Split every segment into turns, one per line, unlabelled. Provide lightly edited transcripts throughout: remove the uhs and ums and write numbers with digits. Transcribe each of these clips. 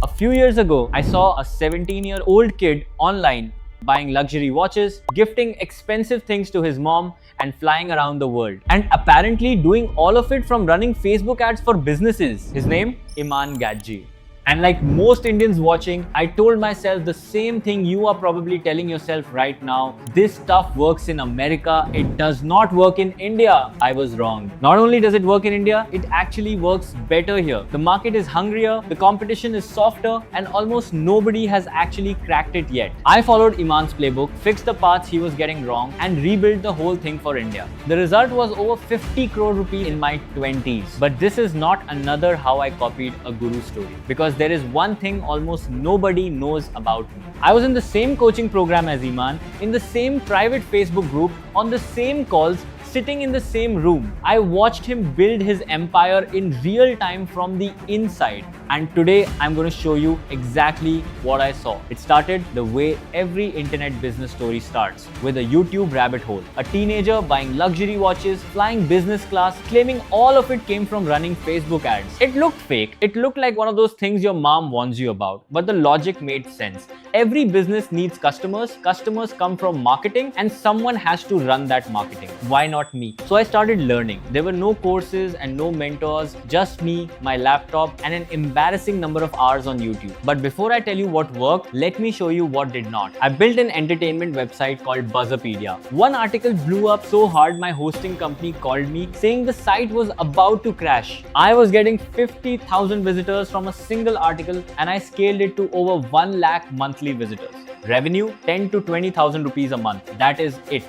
A few years ago, I saw a 17-year-old kid online buying luxury watches, gifting expensive things to his mom, and flying around the world. And apparently doing all of it from running Facebook ads for businesses. His name? Iman Gadzhi. And like most Indians watching, I told myself the same thing you are probably telling yourself right now. This stuff works in America, it does not work in India. I was wrong. Not only does it work in India, it actually works better here. The market is hungrier, the competition is softer, and almost nobody has actually cracked it yet. I followed Iman's playbook, fixed the parts he was getting wrong, and rebuilt the whole thing for India. The result was over 50 crore rupees in my 20s. But this is not another how I copied a guru story. Because there is one thing almost nobody knows about me. I was in the same coaching program as Iman, in the same private Facebook group, on the same calls, sitting in the same room. I watched him build his empire in real time from the inside. And today I'm going to show you exactly what I saw. It started the way every internet business story starts, with a YouTube rabbit hole. A teenager buying luxury watches, flying business class, claiming all of it came from running Facebook ads. It looked fake. It looked like one of those things your mom warns you about. But the logic made sense. Every business needs customers. Customers come from marketing, and someone has to run that marketing. Why not me? So I started learning. There were no courses and no mentors, just me, my laptop, and an embarrassing number of hours on YouTube. But before I tell you what worked, let me show you what did not. I built an entertainment website called Buzzerpedia. One article blew up so hard my hosting company called me saying the site was about to crash. I was getting 50,000 visitors from a single article, and I scaled it to over 1 lakh monthly visitors. Revenue 10 to 20,000 rupees a month. That is it.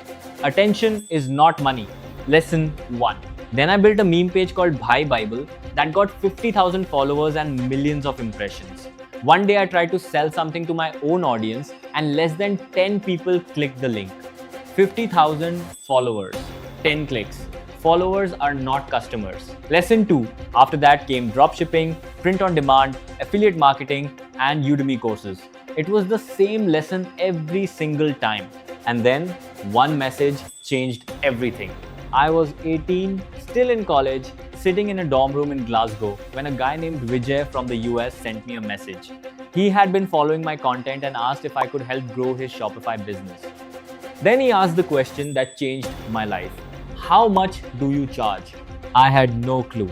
Attention is not money. Lesson 1. Then I built a meme page called Bhai Bible that got 50,000 followers and millions of impressions. One day I tried to sell something to my own audience, and less than 10 people clicked the link. 50,000 followers, 10 clicks. Followers are not customers. Lesson 2. After that came dropshipping, print on demand, affiliate marketing, and Udemy courses. It was the same lesson every single time. And then one message changed everything. I was 18, still in college, sitting in a dorm room in Glasgow when a guy named Vijay from the US sent me a message. He had been following my content and asked if I could help grow his Shopify business. Then he asked the question that changed my life. How much do you charge? I had no clue.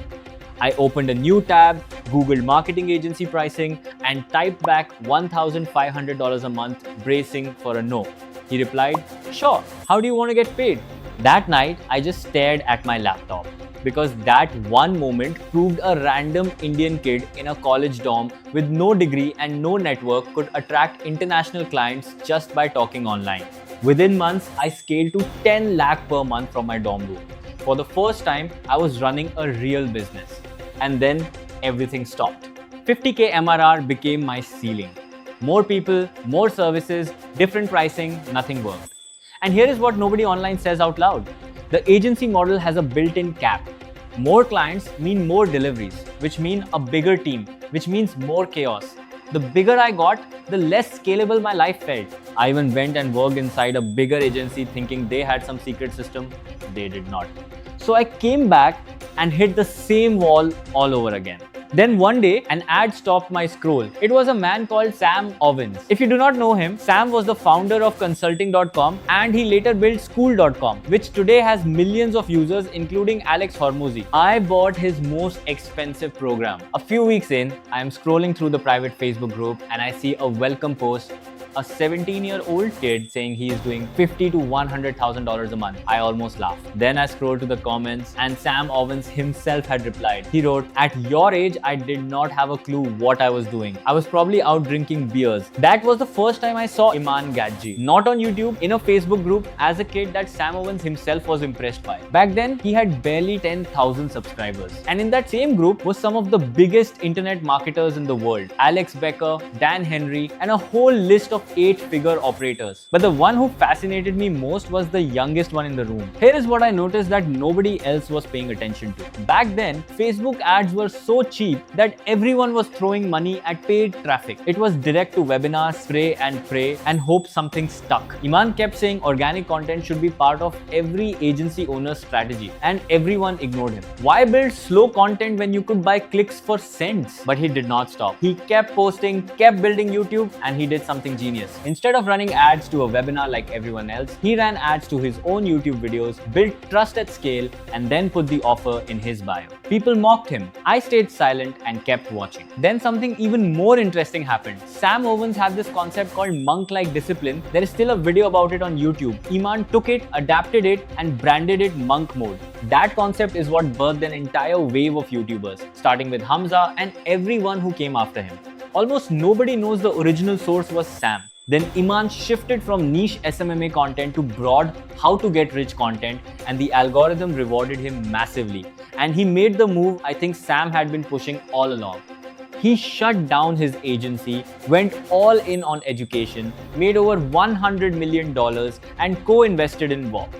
I opened a new tab, Googled marketing agency pricing, and typed back $1,500 a month, bracing for a no. He replied, "Sure, how do you want to get paid?" That night, I just stared at my laptop, because that one moment proved a random Indian kid in a college dorm with no degree and no network could attract international clients just by talking online. Within months, I scaled to 10 lakh per month from my dorm room. For the first time, I was running a real business. And then everything stopped. 50K MRR became my ceiling. More people, more services, different pricing, nothing worked. And here is what nobody online says out loud. The agency model has a built-in cap. More clients mean more deliveries, which mean a bigger team, which means more chaos. The bigger I got, the less scalable my life felt. I even went and worked inside a bigger agency thinking they had some secret system. They did not. So I came back and hit the same wall all over again. Then one day, an ad stopped my scroll. It was a man called Sam Ovens. If you do not know him, Sam was the founder of consulting.com, and he later built school.com, which today has millions of users, including Alex Hormozy. I bought his most expensive program. A few weeks in, I am scrolling through the private Facebook group and I see a welcome post. A 17-year-old kid saying he is doing $50,000 to $100,000 a month. I almost laughed. Then I scrolled to the comments and Sam Ovens himself had replied. He wrote, "At your age, I did not have a clue what I was doing. I was probably out drinking beers." That was the first time I saw Iman Gadzhi. Not on YouTube, in a Facebook group as a kid that Sam Ovens himself was impressed by. Back then, he had barely 10,000 subscribers. And in that same group was some of the biggest internet marketers in the world. Alex Becker, Dan Henry, and a whole list of of 8-figure operators. But the one who fascinated me most was the youngest one in the room. Here is what I noticed that nobody else was paying attention to. Back then, Facebook ads were so cheap that everyone was throwing money at paid traffic. It was direct to webinar, spray and pray and hope something stuck. Iman kept saying organic content should be part of every agency owner's strategy, and everyone ignored him. Why build slow content when you could buy clicks for cents? But he did not stop. He kept posting, kept building YouTube, and he did something genius. Instead of running ads to a webinar like everyone else, he ran ads to his own YouTube videos, built trust at scale, and then put the offer in his bio. People mocked him. I stayed silent and kept watching. Then something even more interesting happened. Sam Owens had this concept called monk-like discipline. There is still a video about it on YouTube. Iman took it, adapted it, and branded it monk mode. That concept is what birthed an entire wave of YouTubers, starting with Hamza and everyone who came after him. Almost nobody knows the original source was Sam. Then Iman shifted from niche SMMA content to broad how to get rich content, and the algorithm rewarded him massively. And he made the move I think Sam had been pushing all along. He shut down his agency, went all in on education, made over $100 million and co-invested in WOP.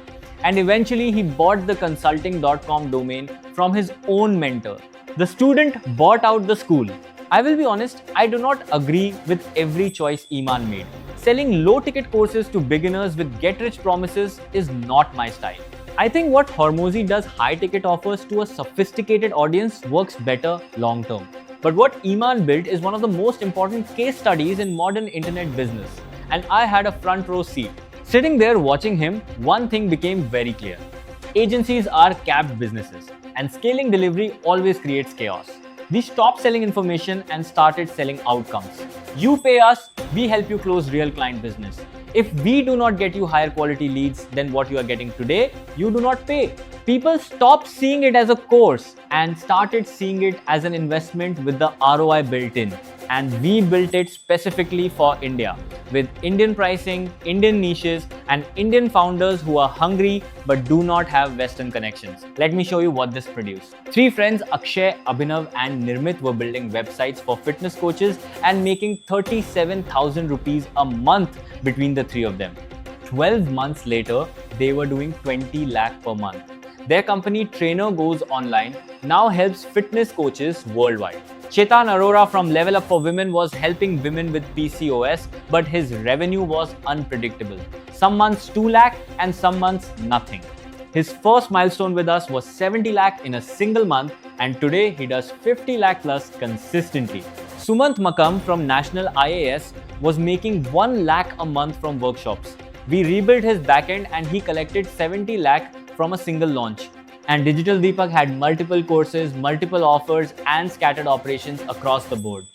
And eventually he bought the consulting.com domain from his own mentor. The student bought out the school. I will be honest, I do not agree with every choice Iman made. Selling low-ticket courses to beginners with get-rich promises is not my style. I think what Hormozi does high-ticket offers to a sophisticated audience works better long-term. But what Iman built is one of the most important case studies in modern internet business. And I had a front row seat. Sitting there watching him, one thing became very clear. Agencies are capped businesses, and scaling delivery always creates chaos. We stopped selling information and started selling outcomes. You pay us, we help you close real client business. If we do not get you higher quality leads than what you are getting today, you do not pay. People stopped seeing it as a course and started seeing it as an investment with the ROI built in. And we built it specifically for India, with Indian pricing, Indian niches, and Indian founders who are hungry but do not have Western connections. Let me show you what this produced. 3 friends, Akshay, Abhinav, and Nirmit, were building websites for fitness coaches and making 37,000 rupees a month between the 3 of them. 12 months later, they were doing 20 lakh per month. Their company Trainer Goes Online now helps fitness coaches worldwide. Chetan Arora from Level Up for Women was helping women with PCOS, but his revenue was unpredictable. Some months 2 lakh and some months nothing. His first milestone with us was 70 lakh in a single month, and today he does 50 lakh plus consistently. Sumant Makam from National IAS was making 1 lakh a month from workshops. We rebuilt his backend and he collected 70 lakh from a single launch. And Digital Deepak had multiple courses, multiple offers, and scattered operations across the board.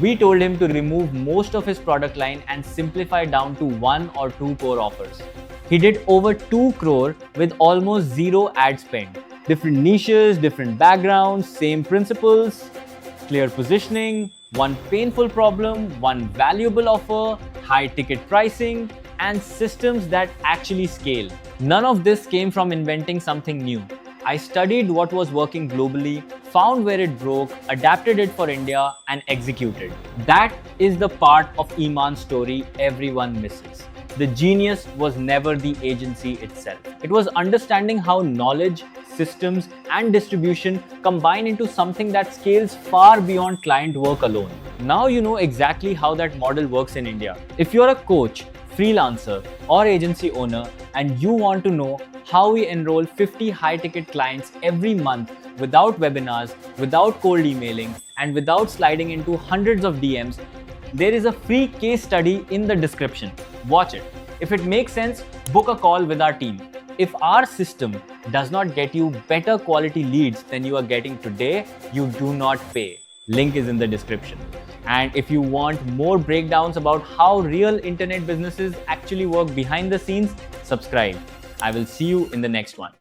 We told him to remove most of his product line and simplify down to 1 or 2 core offers. He did over 2 crore with almost zero ad spend. Different niches, different backgrounds, same principles, clear positioning, one painful problem, one valuable offer, high ticket pricing, and systems that actually scale. None of this came from inventing something new. I studied what was working globally, found where it broke, adapted it for India, and executed. That is the part of Iman's story everyone misses. The genius was never the agency itself. It was understanding how knowledge, systems, and distribution combine into something that scales far beyond client work alone. Now you know exactly how that model works in India. If you're a coach, freelancer, or agency owner, and you want to know how we enroll 50 high-ticket clients every month without webinars, without cold emailing, and without sliding into hundreds of DMs, there is a free case study in the description. Watch it. If it makes sense, book a call with our team. If our system does not get you better quality leads than you are getting today, you do not pay. Link is in the description. And if you want more breakdowns about how real internet businesses actually work behind the scenes, subscribe. I will see you in the next one.